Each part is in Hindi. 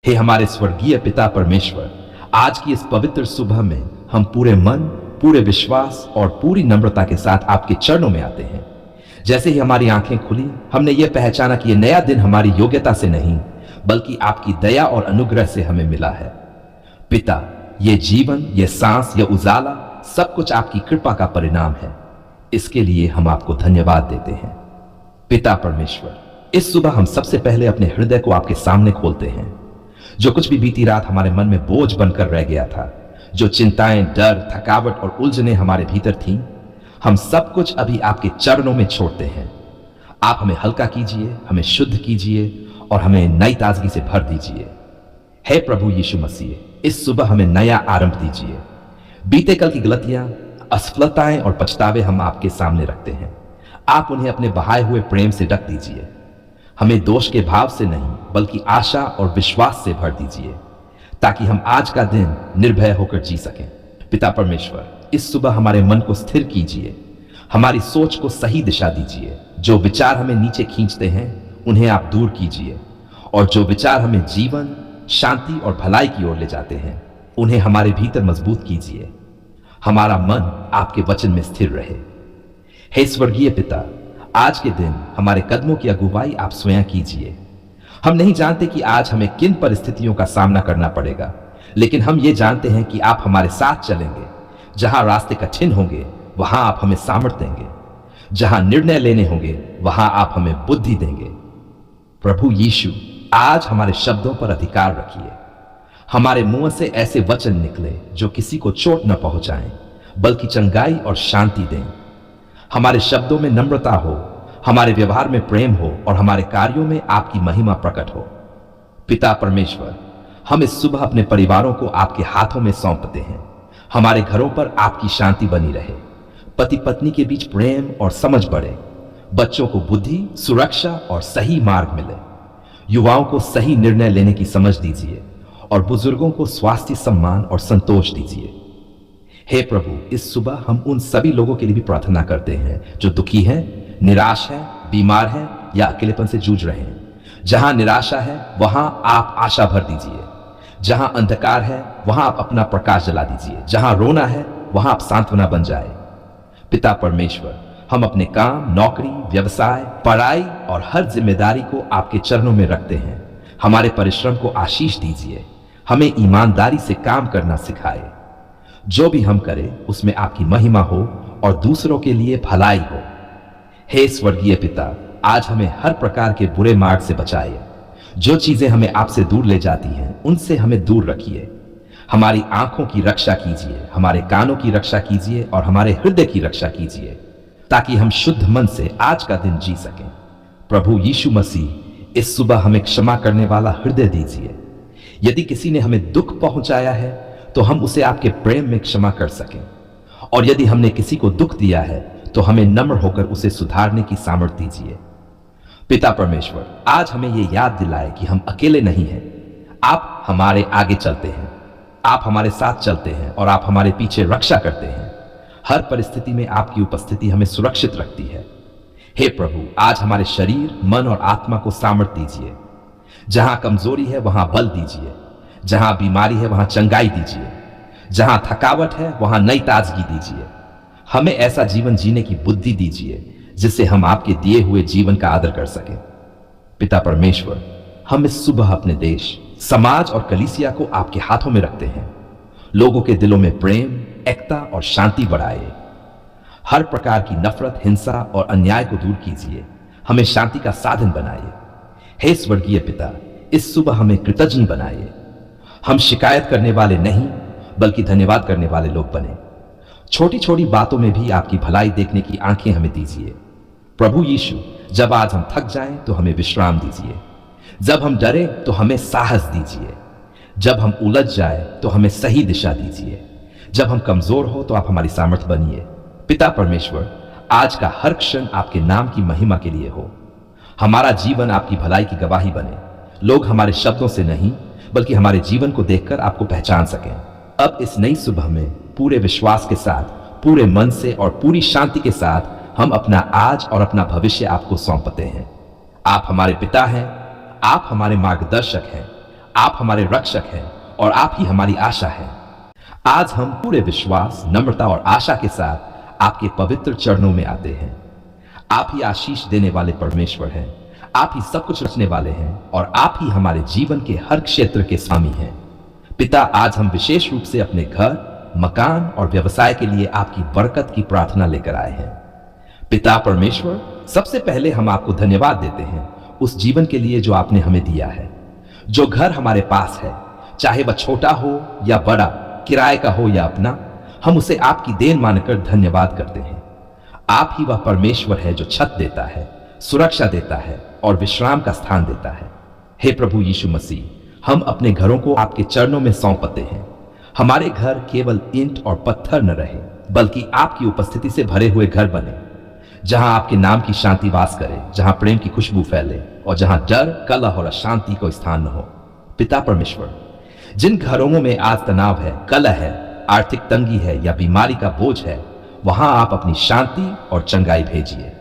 हे हमारे स्वर्गीय पिता परमेश्वर, आज की इस पवित्र सुबह में हम पूरे मन, पूरे विश्वास और पूरी नम्रता के साथ आपके चरणों में आते हैं। जैसे ही हमारी आंखें खुली, हमने ये पहचाना कि ये नया दिन हमारी योग्यता से नहीं बल्कि आपकी दया और अनुग्रह से हमें मिला है। पिता, ये जीवन, ये सांस, ये उजाला सब कुछ आपकी कृपा का परिणाम है। इसके लिए हम आपको धन्यवाद देते हैं। पिता परमेश्वर, इस सुबह हम सबसे पहले अपने हृदय को आपके सामने खोलते हैं। जो कुछ भी बीती रात हमारे मन में बोझ बनकर रह गया था, जो चिंताएं, डर, थकावट और उलझनें हमारे भीतर थीं, हम सब कुछ अभी आपके चरणों में छोड़ते हैं। आप हमें हल्का कीजिए, हमें शुद्ध कीजिए और हमें नई ताजगी से भर दीजिए। हे प्रभु यीशु मसीह, इस सुबह हमें नया आरंभ दीजिए। बीते कल की गलतियां, असफलताएं और पछतावे हम आपके सामने रखते हैं। आप उन्हें अपने बहाए हुए प्रेम से ढक दीजिए। हमें दोष के भाव से नहीं बल्कि आशा और विश्वास से भर दीजिए, ताकि हम आज का दिन निर्भय होकर जी सकें। पिता परमेश्वर, इस सुबह हमारे मन को स्थिर कीजिए, हमारी सोच को सही दिशा दीजिए। जो विचार हमें नीचे खींचते हैं उन्हें आप दूर कीजिए, और जो विचार हमें जीवन, शांति और भलाई की ओर ले जाते हैं उन्हें हमारे भीतर मजबूत कीजिए। हमारा मन आपके वचन में स्थिर रहे। हे स्वर्गीय पिता, आज के दिन हमारे कदमों की अगुवाई आप स्वयं कीजिए। हम नहीं जानते कि आज हमें किन परिस्थितियों का सामना करना पड़ेगा, लेकिन हम ये जानते हैं कि आप हमारे साथ चलेंगे। जहां रास्ते कठिन होंगे वहां आप हमें सामर्थ्य देंगे, जहां निर्णय लेने होंगे वहां आप हमें बुद्धि देंगे। प्रभु यीशु, आज हमारे शब्दों पर अधिकार रखिए। हमारे मुंह से ऐसे वचन निकले जो किसी को चोट न पहुंचाएं बल्कि चंगाई और शांति दें। हमारे शब्दों में नम्रता हो, हमारे व्यवहार में प्रेम हो और हमारे कार्यों में आपकी महिमा प्रकट हो। पिता परमेश्वर, हम इस सुबह अपने परिवारों को आपके हाथों में सौंपते हैं। हमारे घरों पर आपकी शांति बनी रहे, पति पत्नी के बीच प्रेम और समझ बढ़े, बच्चों को बुद्धि, सुरक्षा और सही मार्ग मिले, युवाओं को सही निर्णय लेने की समझ दीजिए और बुजुर्गों को स्वास्थ्य, सम्मान और संतोष दीजिए। हे प्रभु, इस सुबह हम उन सभी लोगों के लिए भी प्रार्थना करते हैं जो दुखी हैं, निराश हैं, बीमार हैं या अकेलेपन से जूझ रहे हैं। जहां निराशा है वहां आप आशा भर दीजिए, जहां अंधकार है वहां आप अपना प्रकाश जला दीजिए, जहां रोना है वहां आप सांत्वना बन जाए। पिता परमेश्वर, हम अपने काम, नौकरी, व्यवसाय, पढ़ाई और हर जिम्मेदारी को आपके चरणों में रखते हैं। हमारे परिश्रम को आशीष दीजिए, हमें ईमानदारी से काम करना सिखाए। जो भी हम करें उसमें आपकी महिमा हो और दूसरों के लिए भलाई हो। हे स्वर्गीय पिता, आज हमें हर प्रकार के बुरे मार्ग से बचाइए। जो चीजें हमें आपसे दूर ले जाती हैं उनसे हमें दूर रखिए। हमारी आंखों की रक्षा कीजिए, हमारे कानों की रक्षा कीजिए और हमारे हृदय की रक्षा कीजिए, ताकि हम शुद्ध मन से आज का दिन जी सकें। प्रभु यीशु मसीह, इस सुबह हमें क्षमा करने वाला हृदय दीजिए। यदि किसी ने हमें दुख पहुंचाया है तो हम उसे आपके प्रेम में क्षमा कर सकें, और यदि हमने किसी को दुख दिया है तो हमें नम्र होकर उसे सुधारने की सामर्थ्य दीजिए। पिता परमेश्वर, आज हमें यह याद दिलाए कि हम अकेले नहीं हैं। आप हमारे आगे चलते हैं, आप हमारे साथ चलते हैं और आप हमारे पीछे रक्षा करते हैं। हर परिस्थिति में आपकी उपस्थिति हमें सुरक्षित रखती है। हे प्रभु, आज हमारे शरीर, मन और आत्मा को सामर्थ्य दीजिए। जहां कमजोरी है वहां बल दीजिए, जहां बीमारी है वहां चंगाई दीजिए, जहां थकावट है वहां नई ताजगी दीजिए। हमें ऐसा जीवन जीने की बुद्धि दीजिए जिससे हम आपके दिए हुए जीवन का आदर कर सकें। पिता परमेश्वर, हम इस सुबह अपने देश, समाज और कलीसिया को आपके हाथों में रखते हैं। लोगों के दिलों में प्रेम, एकता और शांति बढ़ाए। हर प्रकार की नफरत, हिंसा और अन्याय को दूर कीजिए। हमें शांति का साधन बनाइए। हे स्वर्गीय पिता, इस सुबह हमें कृतज्ञ बनाइए। हम शिकायत करने वाले नहीं बल्कि धन्यवाद करने वाले लोग बने। छोटी छोटी बातों में भी आपकी भलाई देखने की आंखें हमें दीजिए। प्रभु यीशु, जब आज हम थक जाएं तो हमें विश्राम दीजिए। जब हम डरे तो हमें साहस दीजिए। जब हम उलझ जाए तो हमें सही दिशा दीजिए। जब हम कमजोर हो तो आप हमारी सामर्थ्य बनिए। पिता परमेश्वर, आज का हर क्षण आपके नाम की महिमा के लिए हो। हमारा जीवन आपकी भलाई की गवाही बने। लोग हमारे शब्दों से नहीं बल्कि हमारे जीवन को देखकर आपको पहचान सकें। अब इस नई सुबह में पूरे विश्वास के साथ, पूरे मन से और पूरी शांति के साथ हम अपना आज और अपना भविष्य आपको सौंपते हैं। आप हमारे पिता हैं, आप हमारे मार्गदर्शक हैं, आप हमारे रक्षक हैं और आप ही हमारी आशा है। आज हम पूरे विश्वास, नम्रता और आशा के साथ आपके पवित्र चरणों में आते हैं। आप ही आशीष देने वाले परमेश्वर हैं, आप ही सब कुछ रचने वाले हैं और आप ही हमारे जीवन के हर क्षेत्र के स्वामी हैं। पिता, आज हम विशेष रूप से अपने घर, मकान और व्यवसाय के लिए आपकी बरकत की प्रार्थना लेकर आए हैं। पिता परमेश्वर, सबसे पहले हम आपको धन्यवाद देते हैं उस जीवन के लिए जो आपने हमें दिया है। जो घर हमारे पास है, चाहे वह छोटा हो या बड़ा, किराए का हो या अपना, हम उसे आपकी देन मानकर धन्यवाद करते हैं। आप ही वह परमेश्वर है जो छत देता है, सुरक्षा देता है और विश्राम का स्थान देता है। हे प्रभु यीशु मसीह, हम अपने घरों को आपके चरणों में सौंपते हैं। हमारे घर केवल ईंट और पत्थर न रहे, बल्कि आपकी उपस्थिति से भरे हुए घर बने, जहां आपके नाम की शांति वास करे, जहां प्रेम की खुशबू फैले और जहां डर, कलह और अशांति को स्थान न हो। पिता परमेश्वर, जिन घरों में आज तनाव है, कलह है, आर्थिक तंगी है या बीमारी का बोझ है, वहां आप अपनी शांति और चंगाई भेजिए।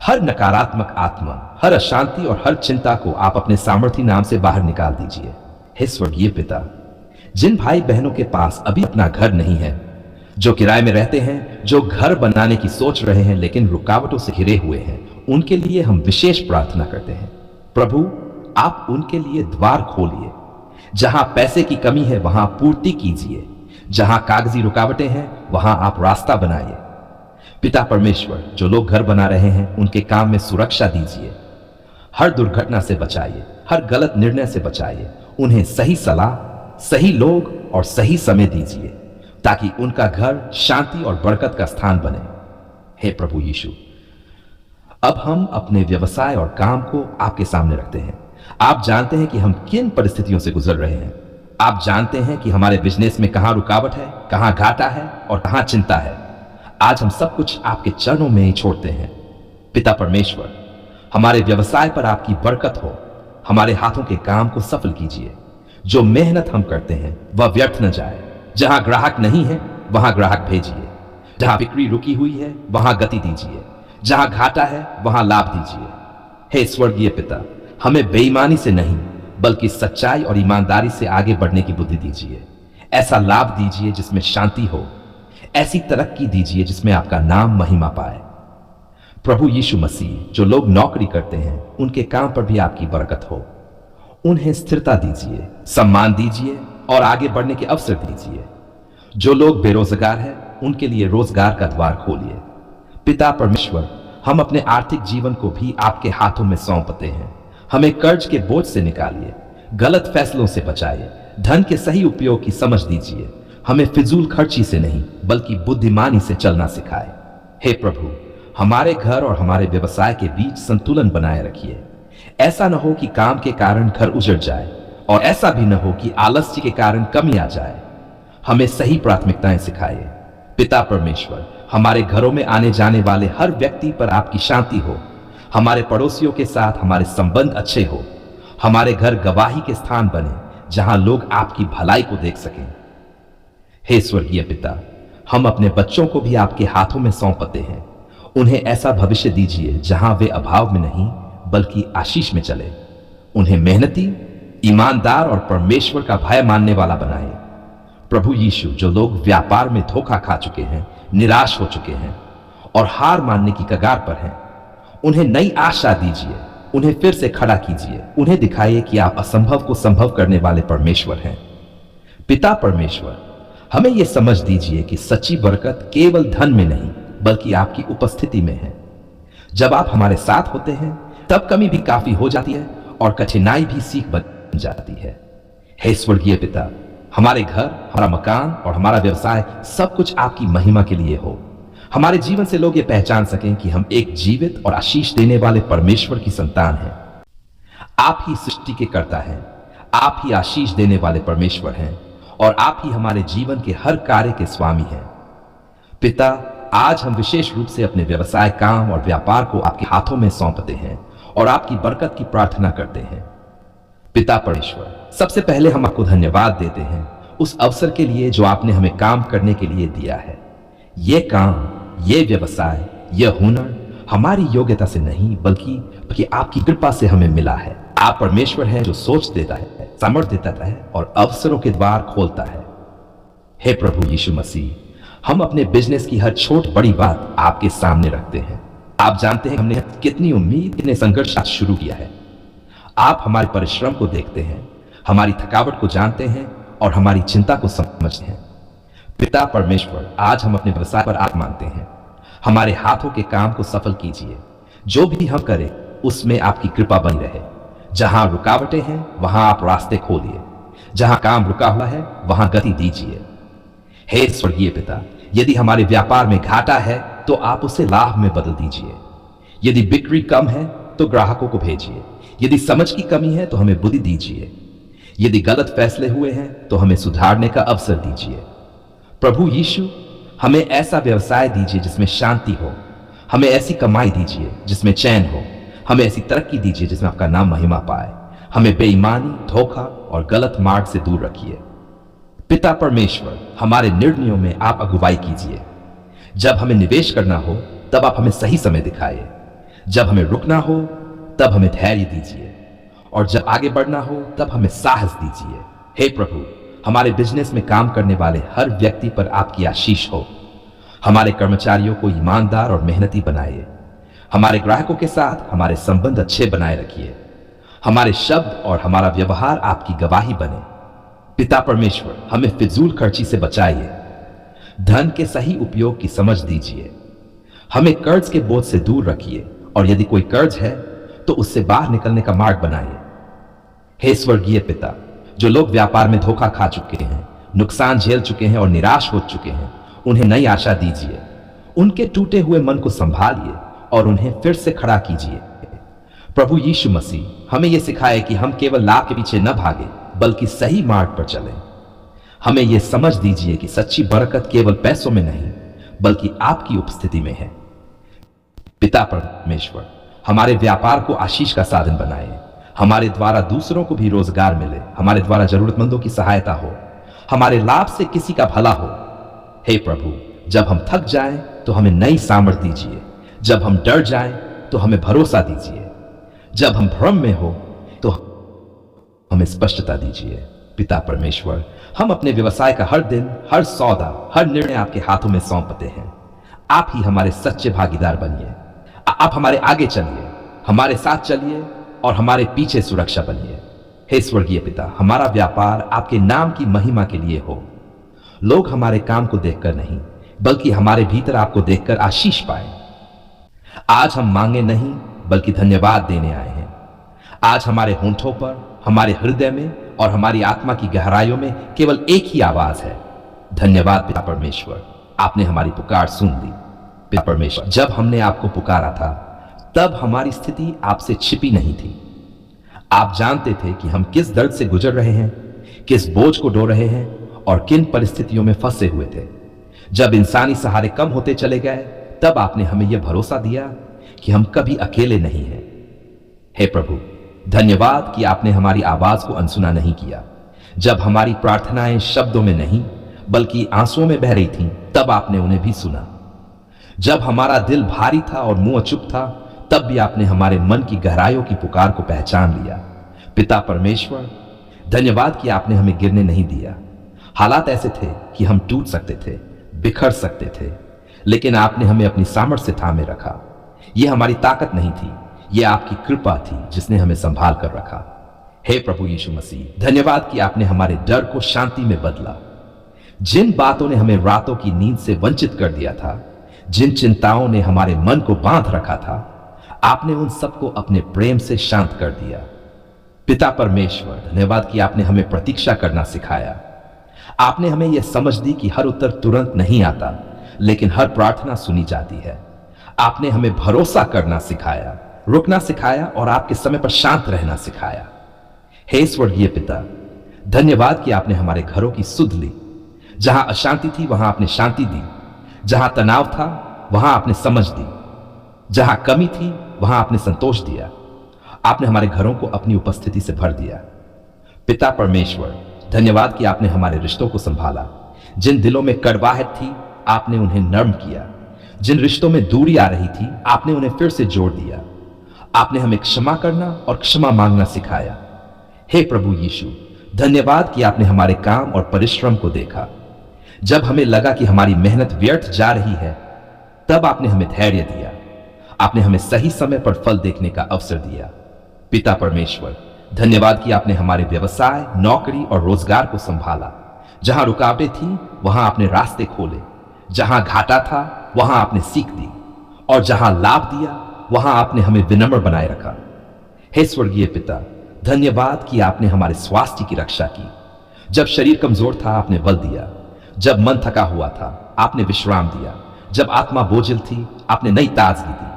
हर नकारात्मक आत्मा, हर अशांति और हर चिंता को आप अपने सामर्थी नाम से बाहर निकाल दीजिए। हे स्वर्गीय पिता, जिन भाई बहनों के पास अभी अपना घर नहीं है, जो किराए में रहते हैं, जो घर बनाने की सोच रहे हैं लेकिन रुकावटों से घिरे हुए हैं, उनके लिए हम विशेष प्रार्थना करते हैं। प्रभु, आप उनके लिए द्वार खोलिए। जहां पैसे की कमी है वहां पूर्ति कीजिए, जहां कागजी रुकावटें हैं वहां आप रास्ता बनाइए। पिता परमेश्वर, जो लोग घर बना रहे हैं उनके काम में सुरक्षा दीजिए। हर दुर्घटना से बचाइए, हर गलत निर्णय से बचाइए। उन्हें सही सलाह, सही लोग और सही समय दीजिए ताकि उनका घर शांति और बरकत का स्थान बने। हे प्रभु यीशु, अब हम अपने व्यवसाय और काम को आपके सामने रखते हैं। आप जानते हैं कि हम किन परिस्थितियों से गुजर रहे हैं। आप जानते हैं कि हमारे बिजनेस में कहां रुकावट है, कहां घाटा है और कहां चिंता है। आज हम सब कुछ आपके चरणों में ही छोड़ते हैं। पिता परमेश्वर, हमारे व्यवसाय पर आपकी बरकत हो। हमारे हाथों के काम को सफल कीजिए। जो मेहनत हम करते हैं वह व्यर्थ न जाए। जहां ग्राहक नहीं है वहां ग्राहक भेजिए। जहां बिक्री रुकी हुई है वहां गति दीजिए। जहां घाटा है वहां लाभ दीजिए। हे स्वर्गीय पिता, हमें बेईमानी से नहीं बल्कि सच्चाई और ईमानदारी से आगे बढ़ने की बुद्धि दीजिए। ऐसा लाभ दीजिए जिसमें शांति हो, ऐसी तरक्की दीजिए जिसमें आपका नाम महिमा पाए। प्रभु यीशु मसीह, जो लोग नौकरी करते हैं उनके काम पर भी आपकी बरकत हो। उन्हें स्थिरता दीजिए, सम्मान दीजिए और आगे बढ़ने के अवसर दीजिए। जो लोग बेरोजगार हैं उनके लिए रोजगार का द्वार खोलिए। पिता परमेश्वर, हम अपने आर्थिक जीवन को भी आपके हाथों में सौंपते हैं। हमें कर्ज के बोझ से निकालिए, गलत फैसलों से बचाइए, धन के सही उपयोग की समझ दीजिए। हमें फिजूल खर्ची से नहीं बल्कि बुद्धिमानी से चलना सिखाए। हे प्रभु, हमारे घर और हमारे व्यवसाय के बीच संतुलन बनाए रखिए। ऐसा न हो कि काम के कारण घर उजड़ जाए और ऐसा भी न हो कि आलस्य के कारण कमी आ जाए। हमें सही प्राथमिकताएं सिखाइए। पिता परमेश्वर, हमारे घरों में आने जाने वाले हर व्यक्ति पर आपकी शांति हो। हमारे पड़ोसियों के साथ हमारे संबंध अच्छे हो। हमारे घर गवाही के स्थान बने जहां लोग आपकी भलाई को देख सकें। हे स्वर्गीय पिता, हम अपने बच्चों को भी आपके हाथों में सौंपते हैं। उन्हें ऐसा भविष्य दीजिए जहां वे अभाव में नहीं बल्कि आशीष में चले। उन्हें मेहनती, ईमानदार और परमेश्वर का भय मानने वाला बनाए। प्रभु यीशु, जो लोग व्यापार में धोखा खा चुके हैं, निराश हो चुके हैं और हार मानने की कगार पर हैं, उन्हें नई आशा दीजिए। उन्हें फिर से खड़ा कीजिए। उन्हें दिखाइए कि आप असंभव को संभव करने वाले परमेश्वर हैं। पिता परमेश्वर, हमें यह समझ दीजिए कि सच्ची बरकत केवल धन में नहीं बल्कि आपकी उपस्थिति में है। जब आप हमारे साथ होते हैं तब कमी भी काफी हो जाती है और कठिनाई भी सीख बन जाती है। हे स्वर्गीय पिता, हमारे घर, हमारा मकान और हमारा व्यवसाय सब कुछ आपकी महिमा के लिए हो। हमारे जीवन से लोग ये पहचान सकें कि हम एक जीवित और आशीष देने वाले परमेश्वर की संतान हैं। आप ही सृष्टि के कर्ता हैं, आप ही आशीष देने वाले परमेश्वर हैं और आप ही हमारे जीवन के हर कार्य के स्वामी हैं। पिता, आज हम विशेष रूप से अपने व्यवसाय, काम और व्यापार को आपके हाथों में सौंपते हैं और आपकी बरकत की प्रार्थना करते हैं। पिता परमेश्वर, सबसे पहले हम आपको धन्यवाद देते हैं उस अवसर के लिए जो आपने हमें काम करने के लिए दिया है। ये काम, ये व्यवसाय, यह हुनर हमारी योग्यता से नहीं बल्कि आपकी कृपा से हमें मिला है। आप परमेश्वर हैं जो सोच देता है, सामर्थ्य देता है और अवसरों के द्वार खोलता है। हे प्रभु यीशु मसीह, हम अपने बिजनेस की हर छोट बड़ी बात आपके सामने रखते हैं। आप जानते हैं हमने कितनी उम्मीद, कितने संघर्ष आज शुरू किया है। आप हमारे परिश्रम को देखते हैं, हमारी थकावट को जानते हैं और हमारी चिंता को समझते हैं। पिता परमेश्वर, आज हम अपने व्यवसाय पर आप मानते हैं। हमारे हाथों के काम को सफल कीजिए। जो भी हम करें उसमें आपकी कृपा बनी रहे। जहां रुकावटें हैं वहां आप रास्ते खोलिए। जहां काम रुका हुआ है वहां गति दीजिए। हे स्वर्गीय पिता, यदि हमारे व्यापार में घाटा है तो आप उसे लाभ में बदल दीजिए। यदि बिक्री कम है तो ग्राहकों को भेजिए। यदि समझ की कमी है तो हमें बुद्धि दीजिए। यदि गलत फैसले हुए हैं तो हमें सुधारने का अवसर दीजिए। प्रभु यीशु, हमें ऐसा व्यवसाय दीजिए जिसमें शांति हो। हमें ऐसी कमाई दीजिए जिसमें चैन हो। हमें ऐसी तरक्की दीजिए जिसमें आपका नाम महिमा पाए। हमें बेईमानी, धोखा और गलत मार्ग से दूर रखिए। पिता परमेश्वर, हमारे निर्णयों में आप अगुवाई कीजिए। जब हमें निवेश करना हो तब आप हमें सही समय दिखाइए। जब हमें रुकना हो तब हमें धैर्य दीजिए और जब आगे बढ़ना हो तब हमें साहस दीजिए। हे प्रभु, हमारे बिजनेस में काम करने वाले हर व्यक्ति पर आपकी आशीष हो। हमारे कर्मचारियों को ईमानदार और मेहनती बनाइए। हमारे ग्राहकों के साथ हमारे संबंध अच्छे बनाए रखिए। हमारे शब्द और हमारा व्यवहार आपकी गवाही बने। पिता परमेश्वर, हमें फिजूल खर्ची से बचाइए। धन के सही उपयोग की समझ दीजिए। हमें कर्ज के बोझ से दूर रखिए और यदि कोई कर्ज है तो उससे बाहर निकलने का मार्ग बनाइए। हे स्वर्गीय पिता, जो लोग व्यापार में धोखा खा चुके हैं, नुकसान झेल चुके हैं और निराश हो चुके हैं, उन्हें नई आशा दीजिए। उनके टूटे हुए मन को संभालिए और उन्हें फिर से खड़ा कीजिए। प्रभु यीशु मसीह, हमें यह सिखाए कि हम केवल लाभ के पीछे न भागें बल्कि सही मार्ग पर चलें। हमें यह समझ दीजिए कि सच्ची बरकत केवल पैसों में नहीं बल्कि आपकी उपस्थिति में है। पिता परमेश्वर, हमारे व्यापार को आशीष का साधन बनाए। हमारे द्वारा दूसरों को भी रोजगार मिले। हमारे द्वारा जरूरतमंदों की सहायता हो। हमारे लाभ से किसी का भला हो। हे प्रभु, जब हम थक जाएं तो हमें नई सामर्थ्य दीजिए। जब हम डर जाएं तो हमें भरोसा दीजिए। जब हम भ्रम में हो तो हमें स्पष्टता दीजिए। पिता परमेश्वर, हम अपने व्यवसाय का हर दिन, हर सौदा, हर निर्णय आपके हाथों में सौंपते हैं। आप ही हमारे सच्चे भागीदार बनिए। आप हमारे आगे चलिए, हमारे साथ चलिए और हमारे पीछे सुरक्षा बनिए। हे स्वर्गीय पिता, हमारा व्यापार आपके नाम की महिमा के लिए हो। लोग हमारे काम को देखकर नहीं बल्कि हमारे भीतर आपको देखकर आशीष पाए। आज हम मांगे नहीं बल्कि धन्यवाद देने आए हैं। आज हमारे होंठों पर, हमारे हृदय में और हमारी आत्मा की गहराइयों में केवल एक ही आवाज है, धन्यवाद पिता परमेश्वर। आपने हमारी पुकार सुन ली। पिता परमेश्वर, जब हमने आपको पुकारा था तब हमारी स्थिति आपसे छिपी नहीं थी। आप जानते थे कि हम किस दर्द से गुजर रहे हैं, किस बोझ को ढो रहे हैं और किन परिस्थितियों में फंसे हुए थे। जब इंसानी सहारे कम होते चले गए तब आपने हमें यह भरोसा दिया कि हम कभी अकेले नहीं हैं। हे प्रभु, धन्यवाद कि आपने हमारी आवाज को अनसुना नहीं किया। जब हमारी प्रार्थनाएं शब्दों में नहीं बल्कि आंसुओं में बह रही थीं, तब आपने उन्हें भी सुना। जब हमारा दिल भारी था और मुंह चुप था, तब भी आपने हमारे मन की गहराइयों की पुकार को पहचान लिया। पिता परमेश्वर, धन्यवाद कि आपने हमें गिरने नहीं दिया। हालात ऐसे थे कि हम टूट सकते थे, बिखर सकते थे, लेकिन आपने हमें अपनी सामर्थ्य से थामे रखा। यह हमारी ताकत नहीं थी, यह आपकी कृपा थी जिसने हमें संभाल कर रखा। हे प्रभु यीशु मसीह, धन्यवाद कि आपने हमारे डर को शांति में बदला। जिन बातों ने हमें रातों की नींद से वंचित कर दिया था, जिन चिंताओं ने हमारे मन को बांध रखा था, आपने उन सबको अपने प्रेम से शांत कर दिया। पिता परमेश्वर, धन्यवाद कि आपने हमें प्रतीक्षा करना सिखाया। आपने हमें यह समझ दी कि हर उत्तर तुरंत नहीं आता, लेकिन हर प्रार्थना सुनी जाती है। आपने हमें भरोसा करना सिखाया, रुकना सिखाया और आपके समय पर शांत रहना सिखाया। हे स्वर्गीय पिता, धन्यवाद कि आपने हमारे घरों की सुध ली। जहां अशांति थी वहां आपने शांति दी। जहां तनाव था वहां आपने समझ दी। जहां कमी थी वहां आपने संतोष दिया। आपने हमारे घरों को अपनी उपस्थिति से भर दिया। पिता परमेश्वर, धन्यवाद कि आपने हमारे रिश्तों को संभाला। जिन दिलों में कड़वाहट थी आपने उन्हें नर्म किया। जिन रिश्तों में दूरी आ रही थी आपने उन्हें फिर से जोड़ दिया। आपने हमें क्षमा करना और क्षमा मांगना सिखाया। हे प्रभु यीशु, धन्यवाद कि आपने हमारे काम और परिश्रम को देखा। जब हमें लगा कि हमारी मेहनत व्यर्थ जा रही है, तब आपने हमें धैर्य दिया। आपने हमें सही समय पर फल देखने का अवसर दिया। पिता परमेश्वर, धन्यवाद कि आपने हमारे व्यवसाय, नौकरी और रोजगार को संभाला। जहां रुकावटें थी वहां आपने रास्ते खोले, जहां घाटा था वहां आपने सीख दी, और जहां लाभ दिया वहां आपने हमें विनम्र बनाए रखा। हे स्वर्गीय पिता, धन्यवाद कि आपने हमारे स्वास्थ्य की रक्षा की। जब शरीर कमजोर था आपने बल दिया, जब मन थका हुआ था आपने विश्राम दिया, जब आत्मा बोझिल थी आपने नई ताजगी दी।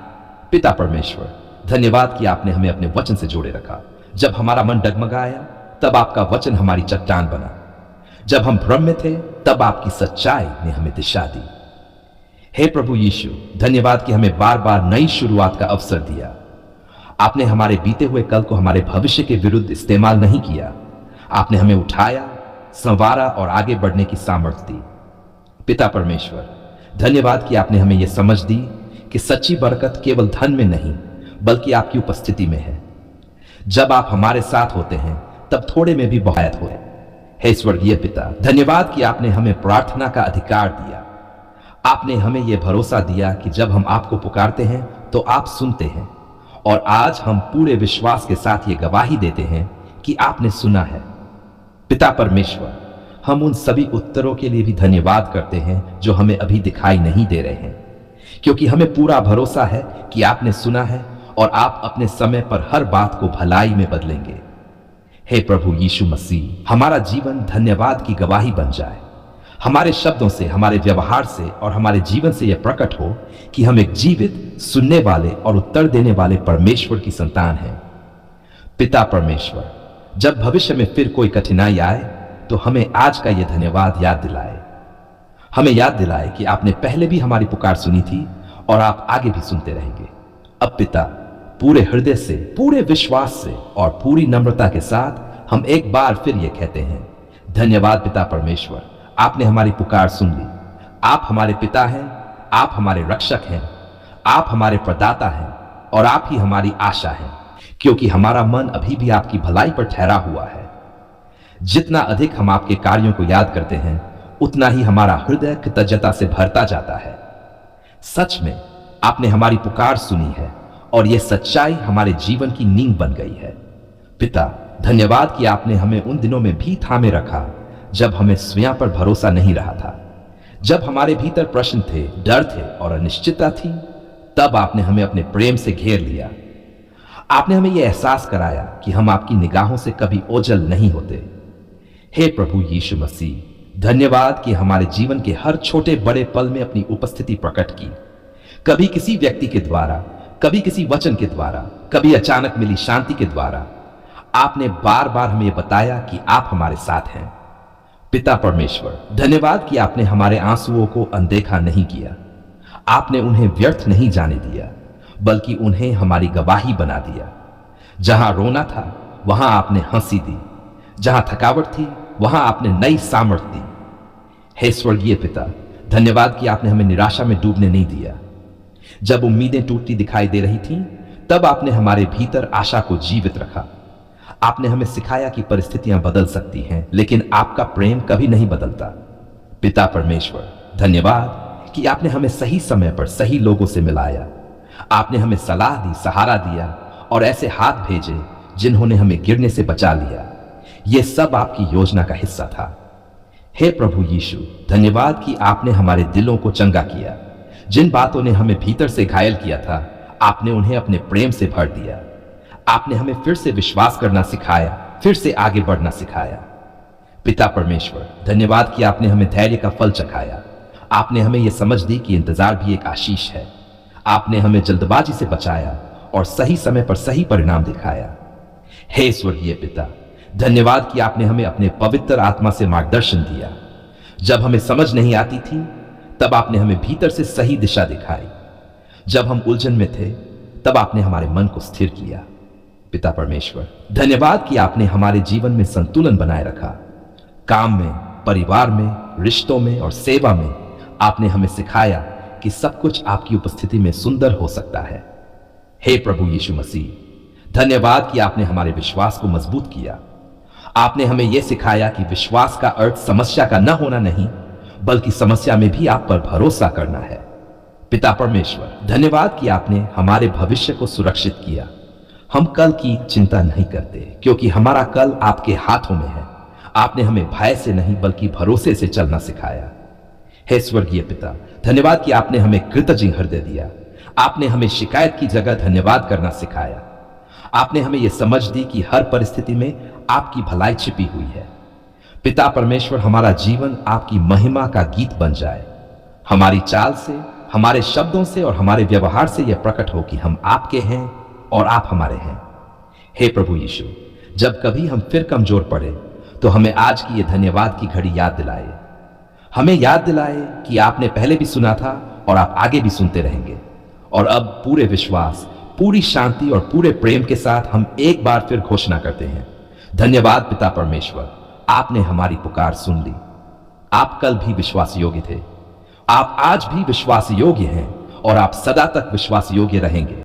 पिता परमेश्वर, धन्यवाद कि आपने हमें अपने वचन से जोड़े रखा। जब हमारा मन डगमगाया तब आपका वचन हमारी चट्टान बना। जब हम भ्रम में थे तब आपकी सच्चाई ने हमें दिशा दी। हे प्रभु यीशु, धन्यवाद कि हमें बार बार नई शुरुआत का अवसर दिया। आपने हमारे बीते हुए कल को हमारे भविष्य के विरुद्ध इस्तेमाल नहीं किया। आपने हमें उठाया, संवारा और आगे बढ़ने की सामर्थ्य दी। पिता परमेश्वर, धन्यवाद कि आपने हमें यह समझ दी कि सच्ची बरकत केवल धन में नहीं बल्कि आपकी उपस्थिति में है। जब आप हमारे साथ होते हैं तब थोड़े में भी बहुतायत होते। हे स्वर्गीय पिता, धन्यवाद कि आपने हमें प्रार्थना का अधिकार दिया। आपने हमें यह भरोसा दिया कि जब हम आपको पुकारते हैं तो आप सुनते हैं, और आज हम पूरे विश्वास के साथ ये गवाही देते हैं कि आपने सुना है। पिता परमेश्वर, हम उन सभी उत्तरों के लिए भी धन्यवाद करते हैं जो हमें अभी दिखाई नहीं दे रहे हैं, क्योंकि हमें पूरा भरोसा है कि आपने सुना है और आप अपने समय पर हर बात को भलाई में बदलेंगे। हे प्रभु यीशु मसीह, हमारा जीवन धन्यवाद की गवाही बन जाए। हमारे शब्दों से, हमारे व्यवहार से और हमारे जीवन से यह प्रकट हो कि हम एक जीवित, सुनने वाले और उत्तर देने वाले परमेश्वर की संतान हैं। पिता परमेश्वर, जब भविष्य में फिर कोई कठिनाई आए तो हमें आज का यह धन्यवाद याद दिलाए। हमें याद दिलाए कि आपने पहले भी हमारी पुकार सुनी थी और आप आगे भी सुनते रहेंगे। अब पिता, पूरे हृदय से, पूरे विश्वास से और पूरी नम्रता के साथ हम एक बार फिर ये कहते हैं, धन्यवाद पिता परमेश्वर, आपने हमारी पुकार सुन ली। आप हमारे पिता हैं, आप हमारे रक्षक हैं, आप हमारे प्रदाता हैं और आप ही हमारी आशा हैं, क्योंकि हमारा मन अभी भी आपकी भलाई पर ठहरा हुआ है। जितना अधिक हम आपके कार्यों को याद करते हैं उतना ही हमारा हृदय कृतज्ञता से भरता जाता है। सच में आपने हमारी पुकार सुनी है और यह सच्चाई हमारे जीवन की नींव बन गई है। पिता, धन्यवाद कि आपने हमें उन दिनों में भी थामे रखा जब हमें स्वयं पर भरोसा नहीं रहा था। जब हमारे भीतर प्रश्न थे, डर थे और अनिश्चितता थी, तब आपने हमें अपने प्रेम से घेर लिया। आपने हमें यह एहसास कराया कि हम आपकी निगाहों से कभी ओझल नहीं होते। हे प्रभु यीशु मसीह, धन्यवाद कि हमारे जीवन के हर छोटे बड़े पल में अपनी उपस्थिति प्रकट की। कभी किसी व्यक्ति के द्वारा, कभी किसी वचन के द्वारा, कभी अचानक मिली शांति के द्वारा आपने बार बार हमें बताया कि आप हमारे साथ हैं। पिता परमेश्वर, धन्यवाद कि आपने हमारे आंसुओं को अनदेखा नहीं किया। आपने उन्हें व्यर्थ नहीं जाने दिया, बल्कि उन्हें हमारी गवाही बना दिया। जहां रोना था वहां आपने हंसी दी, जहां थकावट थी वहां आपने नई सामर्थ्य दी। हे स्वर्गीय पिता, धन्यवाद कि आपने हमें निराशा में डूबने नहीं दिया। जब उम्मीदें टूटती दिखाई दे रही थीं, तब आपने हमारे भीतर आशा को जीवित रखा। आपने हमें सिखाया कि परिस्थितियां बदल सकती हैं, लेकिन आपका प्रेम कभी नहीं बदलता। पिता परमेश्वर, धन्यवाद कि आपने हमें सही समय पर सही लोगों से मिलाया। आपने हमें सलाह दी, सहारा दिया और ऐसे हाथ भेजे जिन्होंने हमें गिरने से बचा लिया। यह सब आपकी योजना का हिस्सा था। हे प्रभु यीशु, धन्यवाद कि आपने हमारे दिलों को चंगा किया। जिन बातों ने हमें भीतर से घायल किया था, आपने उन्हें अपने प्रेम से भर दिया। आपने हमें फिर से विश्वास करना सिखाया, फिर से आगे बढ़ना सिखाया। पिता परमेश्वर, धन्यवाद कि आपने हमें धैर्य का फल चखाया। आपने हमें यह समझ दी कि इंतजार भी एक आशीष है। आपने हमें जल्दबाजी से बचाया और सही समय पर सही परिणाम दिखाया। हे स्वर्गीय पिता, धन्यवाद कि आपने हमें अपने पवित्र आत्मा से मार्गदर्शन दिया। जब हमें समझ नहीं आती थी, तब आपने हमें भीतर से सही दिशा दिखाई। जब हम उलझन में थे, तब आपने हमारे मन को स्थिर किया। पिता परमेश्वर, धन्यवाद कि आपने हमारे जीवन में संतुलन बनाए रखा। काम में, परिवार में, रिश्तों में और सेवा में आपने हमें सिखाया कि सब कुछ आपकी उपस्थिति में सुंदर हो सकता है। हे प्रभु यीशु मसीह, धन्यवाद कि आपने हमारे विश्वास को मजबूत किया। आपने हमें यह सिखाया कि विश्वास का अर्थ समस्या का न होना नहीं, बल्कि समस्या में भी आप पर भरोसा करना है। पिता परमेश्वर, धन्यवाद कि आपने हमारे भविष्य को सुरक्षित किया। हम कल की चिंता नहीं करते, क्योंकि हमारा कल आपके हाथों में है। आपने हमें भय से नहीं, बल्कि भरोसे से चलना सिखाया। हे स्वर्गीय पिता, धन्यवाद कि आपने हमें कृतज्ञ हृदय दिया। आपने हमें शिकायत की जगह धन्यवाद करना सिखाया। आपने हमें यह समझ दी कि हर परिस्थिति में आपकी भलाई छिपी हुई है। पिता परमेश्वर, हमारा जीवन आपकी महिमा का गीत बन जाए। हमारी चाल से, हमारे शब्दों से और हमारे व्यवहार से यह प्रकट हो कि हम आपके हैं और आप हमारे हैं। हे प्रभु यीशु, जब कभी हम फिर कमजोर पड़े तो हमें आज की यह धन्यवाद की घड़ी याद दिलाए। हमें याद दिलाए कि आपने पहले भी सुना था और आप आगे भी सुनते रहेंगे। और अब पूरे विश्वास, पूरी शांति और पूरे प्रेम के साथ हम एक बार फिर घोषणा करते हैं, धन्यवाद पिता परमेश्वर, आपने हमारी पुकार सुन ली। आप कल भी विश्वास योग्य थे, आप आज भी विश्वास योग्य हैं और आप सदा तक विश्वास योग्य रहेंगे।